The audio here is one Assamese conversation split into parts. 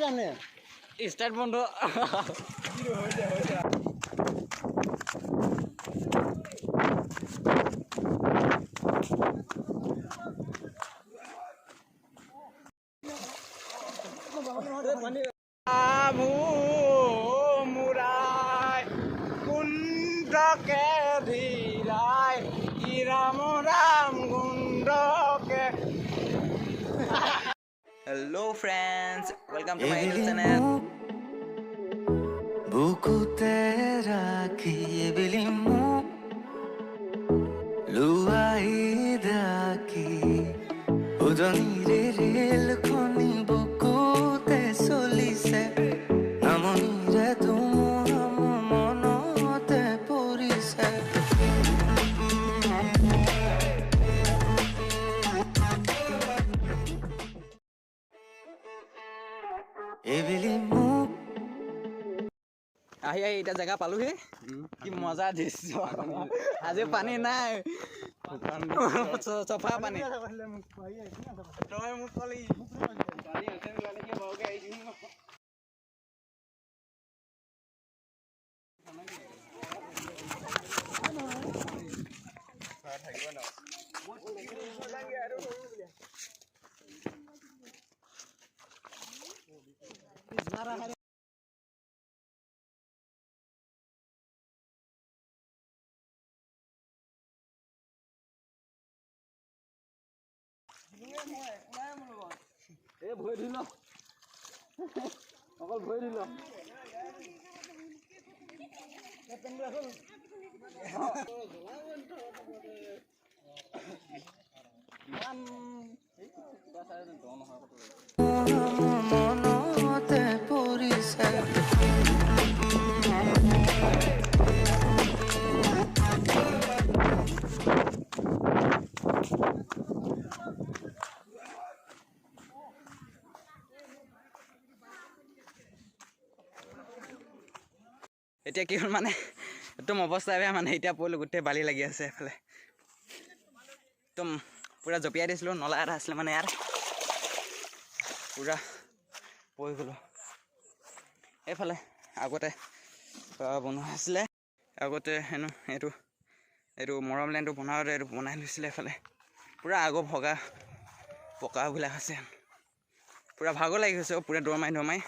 জানে স্টার্ট বন্ধ মুরাই কুণ্ডকে ধীরাই Ram Ram গুণ্ডকে Hello friends, welcome to my YouTube channel. Buku teraki bilimu luai daki udoni rel khoni buku te solise namoni re tumu monote purise ebilimu আহি এটা জায়গা পালোহি কি মজা দৃশ্য আজি পানী নাই চফা পানী তই মোক কলি পানী আছে লাগে বৰকে আহিছো এই ভয় দিল অকল ভয় দিল monote purise এতিয়া কি হ'ল মানে একদম অৱস্থা বেয়া মানে এতিয়া পৰিলোঁ গোটেই বালি লাগি আছে এফালে একদম পূৰা জঁপিয়াই দিছিলোঁ নলা এটা আছিলে মানে ইয়াত পূৰা পৰি গ'লোঁ এইফালে আগতে বনোৱা আছিলে আগতে হেনো এইটো মৰম লেণ্ডটো বনাওঁতে এইটো বনাই লৈছিলে এইফালে পূৰা আগৰ ভগা পকাবিলাক আছে পূৰা ভাগৰ লাগি গৈছে পূৰা দৌৰ মাৰি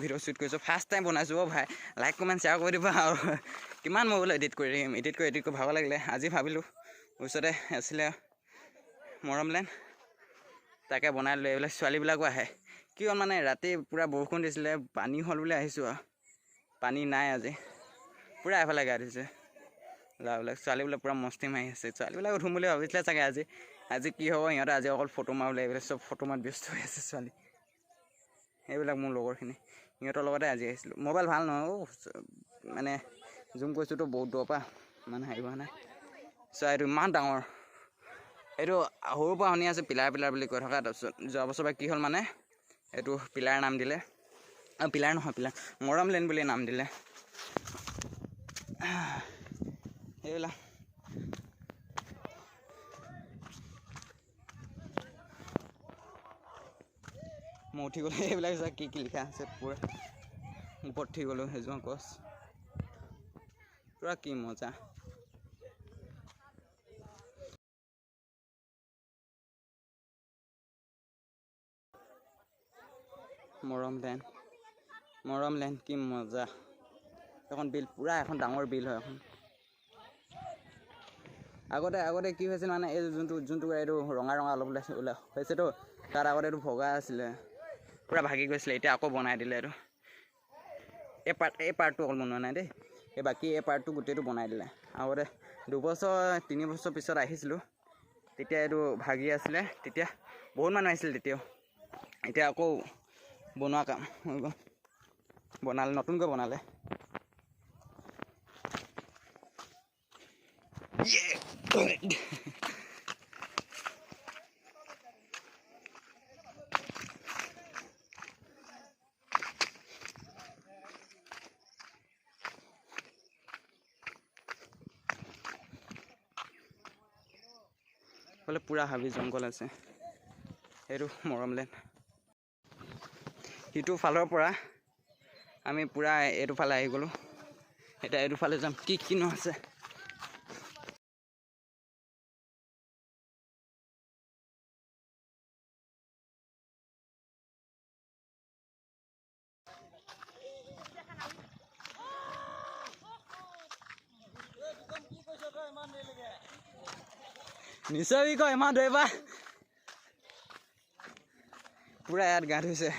ভিডিঅ' শ্বুট কৰিছোঁ ফাৰ্ষ্ট টাইম বনাইছোঁ ভাই লাইক কমেণ্ট শ্বেয়াৰ কৰি দিবা আৰু কিমান মই বোলো এডিট কৰি ভাগৰ লাগিলে আজি ভাবিলোঁ ওচৰতে আছিলে মৰম লেণ্ড তাকে বনাই লৈ এইবিলাক ছোৱালীবিলাকো আহে কি হ'ল মানে ৰাতি পূৰা বৰষুণ দিছিলে পানী হ'ল বুলি আহিছোঁ আৰু পানী নাই আজি পূৰা এফালে গা ধুইছে ল'ৰাবিলাক ছোৱালীবিলাক পূৰা মস্তি মাৰি আছে ছোৱালীবিলাক উঠোঁ বুলি ভাবিছিলে চাগে আজি কি হ'ব সিহঁতে আজি অকল ফটো মাৰিবলৈ এইবিলাক চব ফটো মাৰি ব্যস্ত হৈ আছে ছোৱালী এইবিলাক মোৰ লগৰখিনি সিহঁতৰ লগতে আজি আহিছিলোঁ মোবাইল ভাল নহয় মানে জুম কৰিছোঁতো বহুত দূৰৰ পৰা মানে হেৰি হোৱা নাই চ' এইটো ইমান ডাঙৰ এইটো সৰুৰ পৰা শুনি আছে পিলাৰ বুলি কৈ থকা তাৰপিছত যোৱা বছৰ পৰা কি হ'ল মানে এইটো পিলাৰ নাম দিলে পিলাৰ নহয় মৰম লেণ্ড বুলি নাম দিলে এইবিলাক মই উঠি গ'লোঁ এইবিলাক কি লিখা আছে পূৰা ওপৰত উঠি গ'লোঁ সেইজোপা গছ পূৰা কি মজা মৰম লেণ্ড কি মজা এখন বিল পূৰা এখন ডাঙৰ বিল হয় এখন আগতে কি হৈছিল মানে এই যোনটো এইটো ৰঙা অলপ হৈছেতো তাত আগতে এইটো ভগা আছিলে পূৰা ভাগি গৈছিলে এতিয়া আকৌ বনাই দিলে এইটো এই পাৰ্টটো অকল বনোৱা নাই দেই বাকী এই পাৰ্টটো গোটেইটো বনাই দিলে আগতে 2 বছৰ 3 বছৰ পিছত আহিছিলোঁ তেতিয়া এইটো ভাগি আছিলে তেতিয়া বহুত মানুহ আহিছিল তেতিয়াও এতিয়া আকৌ বনোৱা কাম হৈ গ'ল বনালে নতুনকৈ বনালে পুৰা হাবি জংঘল আছে এইটো মৰম লেণ্ড সিটো ফালৰ পৰা আমি পূৰা এইটো ফালে আহি গ'লোঁ এতিয়া এইটো ফালে যাম কি কিনো আছে নিশ্চয় কয় ইমান ধৰিবা পুৰা ইয়াত গা ধুইছে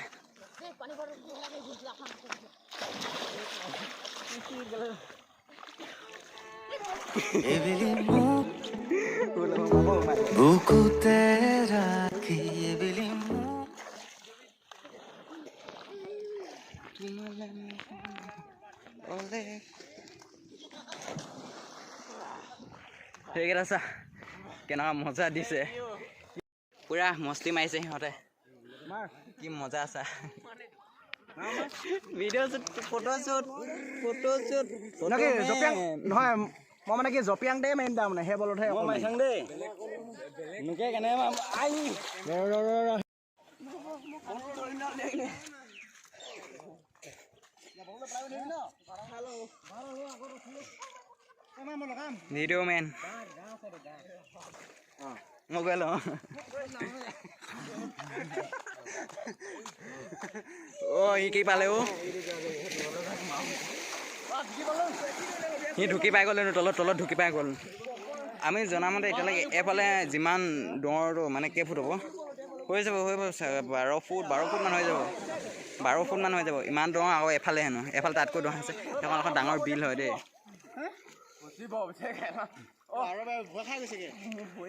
এবেলি মোক বুকুতে ৰাখি এবেলি মোক সেইকেইটা চা কেনেকুৱা মজা দিছে পুৰা মস্তি মাৰিছে সিহঁতে কি মজা আছা ভিডিঅ' শ্বুট ফটো শ্বুট নহয় মই মানে কি জপিয়াং দে মেইন তাৰমানে সেই বলতহে মাৰিছাং দেই নোকে কেনে ভিডিঅ' মেন মই গৈ লওঁ সি কি পালে সি ঢুকি পাই গ'ল তলত ঢুকি পাই গ'ল আমি জনামতে এতিয়ালৈকে এফালে যিমান দৌৰটো মানে কেই ফুট হ'ব হৈ যাব 12 ফুট মান হৈ যাব 12 ফুট মান হৈ যাব ইমান দৌৰ আকৌ এফালে হেনো এফালে তাতকৈ দৌৰ আছে সেইখন এখন ডাঙৰ বিল হয় দেই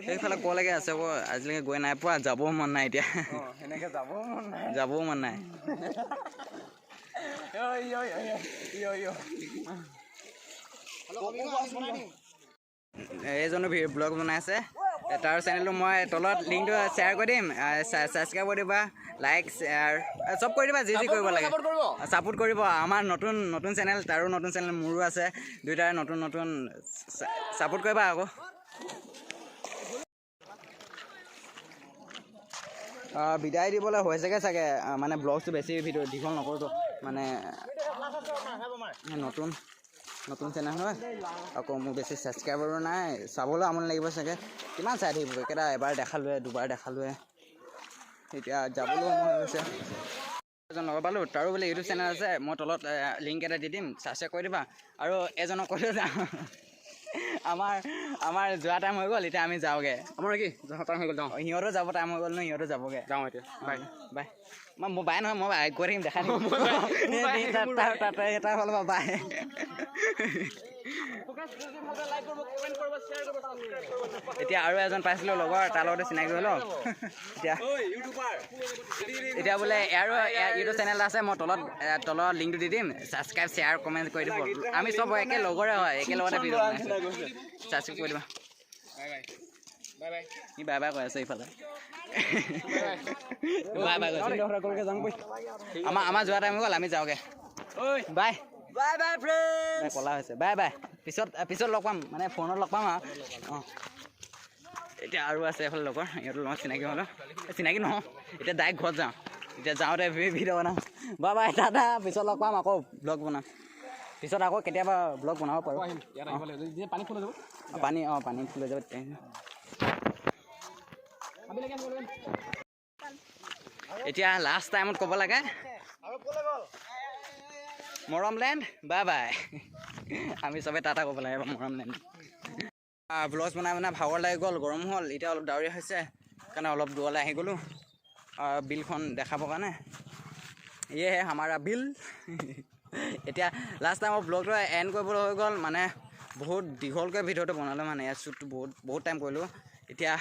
সেইফালে ক'লৈকে আছে আকৌ আজিলৈকে গৈ নাই পোৱা যাবও মন নাই এতিয়া যাবও মন নাই এইজনো ব্লগ বনাই আছে তাৰ চেনেলটো মই তলত লিংকটো শ্বেয়াৰ কৰি দিম ছাবস্ক্ৰাইব কৰি দিবা লাইক শ্বেয়াৰ চব কৰি দিবা যি কৰিব লাগে ছাপোৰ্ট কৰিব আমাৰ নতুন চেনেল তাৰো নতুন চেনেল মোৰো আছে দুইটাৰে নতুন ছাপোৰ্ট কৰিবা আকৌ বিদায় দিবলৈ হৈছেগৈ চাগে মানে ব্লগটো বেছি ভিডিঅ' দীঘল নকৰোঁ মানে নতুন চেনেল হয় আকৌ মোৰ বেছি ছাবস্ক্ৰাইবাৰো নাই চাবলৈ আমনি লাগিব চাগে কিমান চাই থাকিব একেটা এবাৰ দেখালোৱে দুবাৰ দেখালোৱে এতিয়া যাবলৈও মন হৈছে এজন লগ পালোঁ তাৰো বোলে ইউটিউব চেনেল আছে মই তলত লিংক এটা দি দিম ছাবস্ক্ৰাইব কৰি দিবা আৰু এজনক কৈ যাওঁ আমাৰ যোৱা টাইম হৈ গ'ল এতিয়া আমি যাওঁগৈ আমাৰ কি টাইম হৈ গ'ল যাওঁ সিহঁতো যাব টাইম হৈ গ'ল ন সিহঁতো যাবগৈ যাওঁ এতিয়া বাই মই বাই নহয় মই গৈ থাকিম দেখাই এটা হ'ল বাই এতিয়া আৰু এজন পাইছিলোঁ লগৰ তাৰ লগতে চিনাকি হ'লো এতিয়া বোলে আৰু ইউটিউব চেনেল আছে মই তলত লিংকটো দি দিম ছাবস্ক্ৰাইব শ্বেয়াৰ কমেণ্ট কৰি দিব আমি চব একে লগৰে হয় একেলগতে ভিডিঅ' ছাবস্ক্ৰাইব কৰি দিবা সি বাই বাই কৈ আছে ইফালে আমাৰ যোৱা টাইম হৈ গ'ল আমি যাওঁগৈ বাই ফ্ৰেণ্ড ক'লা হৈছে বাই পিছত লগ পাম মানে ফোনত লগ পাম আৰু অঁ এতিয়া আৰু আছে এফালে লগৰ সিহঁতৰ লগত চিনাকি হ'লো চিনাকি নহয় এতিয়া ডাইৰেক্ট ঘৰত যাওঁ এতিয়া যাওঁতে ভিডিঅ' বনাম বাই দাদা পিছত লগ পাম আকৌ ব্লগ বনাম পিছত আকৌ কেতিয়াবা ব্লগ বনাব পাৰোঁ পানী ফুল হৈ যাব এতিয়া লাষ্ট টাইমত ক'ব লাগে মৰমলেণ্ড বাই আমি চবে টাটা ক'ব লাগে মৰমলেণ্ড ব্লগ বনাই ভাগৰ লাগি গ'ল গৰম হ'ল এতিয়া অলপ ডাৱৰীয়া হৈছে কাৰণে অলপ দূৰলৈ আহি গ'লোঁ বিলখন দেখাবৰ কাৰণে ইয়েহে আমাৰ বিল এতিয়া লাষ্ট টাইমৰ ব্লগটো এণ্ড কৰিবলৈ হৈ গ'ল মানে বহুত দীঘলকৈ ভিডিঅ'টো বনালোঁ মানে ইয়াত শ্বুটটো বহুত টাইম কৰিলোঁ এতিয়া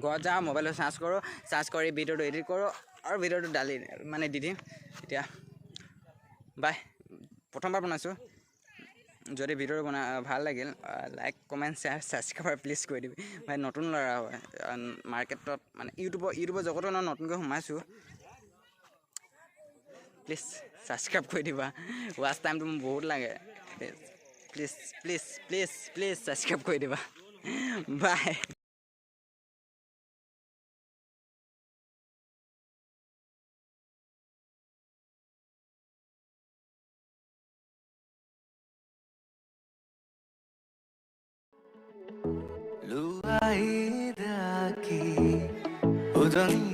ঘৰত যাওঁ মোবাইলটো চাৰ্জ কৰি ভিডিঅ'টো এডিট কৰোঁ আৰু ভিডিঅ'টো দি দিম এতিয়া বাই প্ৰথমবাৰ বনাইছোঁ যদি ভিডিঅ'টো ভাল লাগিল like comment share subscribe please কৰি দিবি ভাই নতুন ল'ৰা হয় মাৰ্কেটত মানে ইউটিউবৰ জগতত নতুনকৈ সোমাইছোঁ প্লিজ ছাবস্ক্ৰাইব কৰি দিবা ৱাচ টাইমটো মোক বহুত লাগে প্লিজ ছাবস্ক্ৰাইব কৰি দিবা বাই luai daki udani